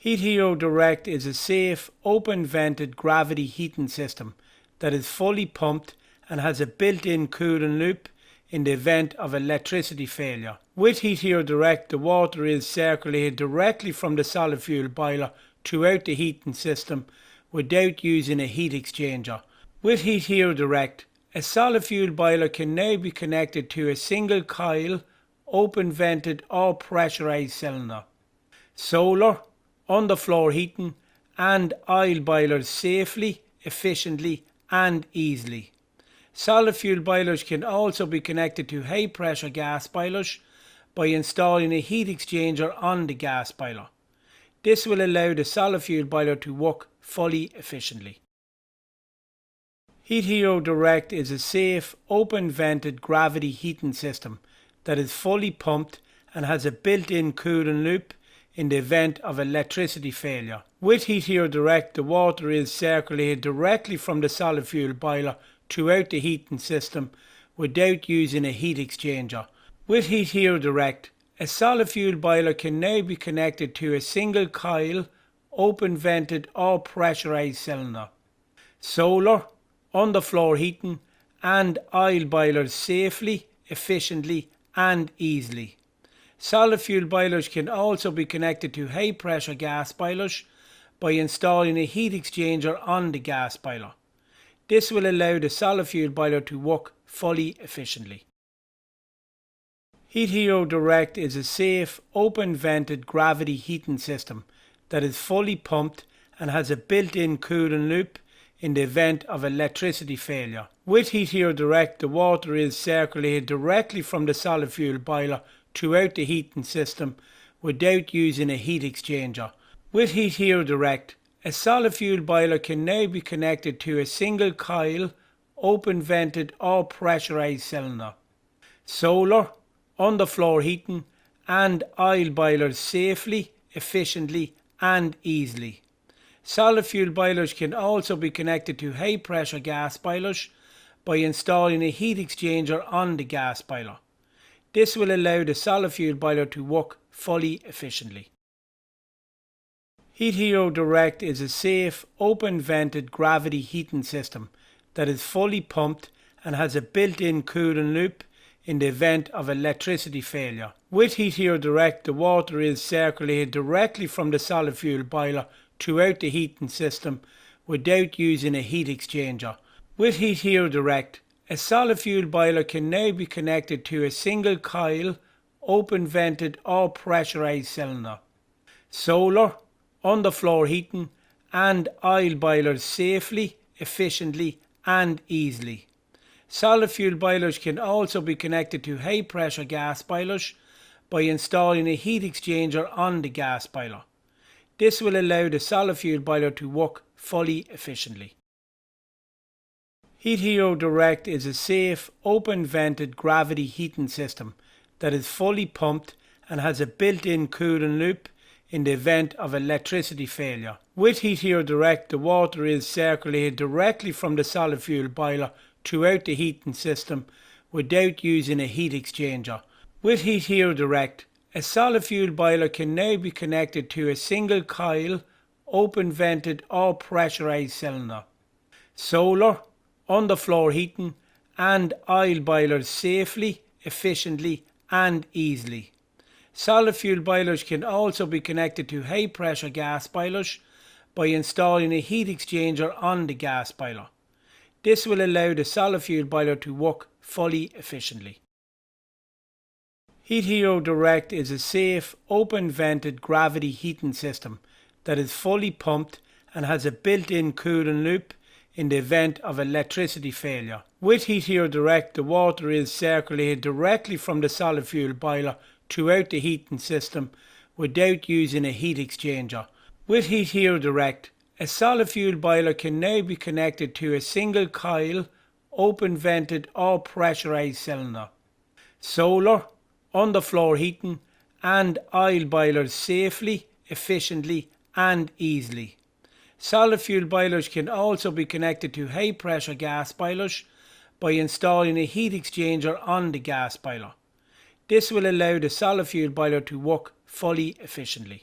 Heat Hero Direct is a safe, open-vented gravity heating system that is fully pumped and has a built-in cooling loop in the event of electricity failure. With Heat Hero Direct, the water is circulated directly from the solid fuel boiler throughout the heating system without using a heat exchanger. With Heat Hero Direct, a solid fuel boiler can now be connected to a single coil, open-vented or pressurized cylinder. Solar, underfloor heating and oil boilers safely, efficiently and easily. Solid fuel boilers can also be connected to high pressure gas boilers by installing a heat exchanger on the gas boiler. This will allow the solid fuel boiler to work fully efficiently. Heat Hero Direct is a safe, open-vented gravity heating system that is fully pumped and has a built-in cooling loop in the event of electricity failure. With Heat Hero Direct, the water is circulated directly from the solid fuel boiler throughout the heating system without using a heat exchanger. With Heat Hero Direct, a solid fuel boiler can now be connected to a single coil, open-vented or pressurized cylinder. Solar, underfloor heating and oil boilers safely, efficiently and easily. Solid fuel boilers can also be connected to high pressure gas boilers by installing a heat exchanger on the gas boiler. This will allow the solid fuel boiler to work fully efficiently. Heat Hero Direct is a safe, open-vented gravity heating system that is fully pumped and has a built-in cooling loop in the event of electricity failure. With Heat Hero Direct, the water is circulated directly from the solid fuel boiler throughout the heating system without using a heat exchanger. With Heat Hero Direct, a solid fuel boiler can now be connected to a single coil, open-vented or pressurized cylinder. Solar, underfloor heating and oil boilers safely, efficiently and easily. Solid fuel boilers can also be connected to high pressure gas boilers by installing a heat exchanger on the gas boiler. This will allow the solid fuel boiler to work fully efficiently. Heat Hero Direct is a safe, open-vented gravity heating system that is fully pumped and has a built-in cooling loop in the event of electricity failure. With Heat Hero Direct, the water is circulated directly from the solid fuel boiler throughout the heating system without using a heat exchanger. With Heat Hero Direct, a solid fuel boiler can now be connected to a single coil, open-vented or pressurized cylinder. Solar, underfloor heating and oil boilers safely, efficiently and easily. Solid fuel boilers can also be connected to high pressure gas boilers by installing a heat exchanger on the gas boiler. This will allow the solid fuel boiler to work fully efficiently. Heat Hero Direct is a safe, open-vented gravity heating system that is fully pumped and has a built-in cooling loop in the event of electricity failure. With Heat Hero Direct, the water is circulated directly from the solid fuel boiler throughout the heating system without using a heat exchanger. With Heat Hero Direct, a solid fuel boiler can now be connected to a single coil, open-vented or pressurized cylinder. Solar, underfloor heating and oil boilers safely, efficiently and easily. Solid fuel boilers can also be connected to high pressure gas boilers by installing a heat exchanger on the gas boiler. This will allow the solid fuel boiler to work fully efficiently. Heat Hero Direct is a safe, open-vented gravity heating system that is fully pumped and has a built-in cooling loop in the event of electricity failure. With Heat Hero Direct, the water is circulated directly from the solid fuel boiler throughout the heating system without using a heat exchanger. With Heat Hero Direct, a solid fuel boiler can now be connected to a single coil, open-vented or pressurized cylinder. Solar, underfloor heating and oil boilers safely, efficiently and easily. Solid fuel boilers can also be connected to high pressure gas boilers by installing a heat exchanger on the gas boiler. This will allow the solid fuel boiler to work fully efficiently.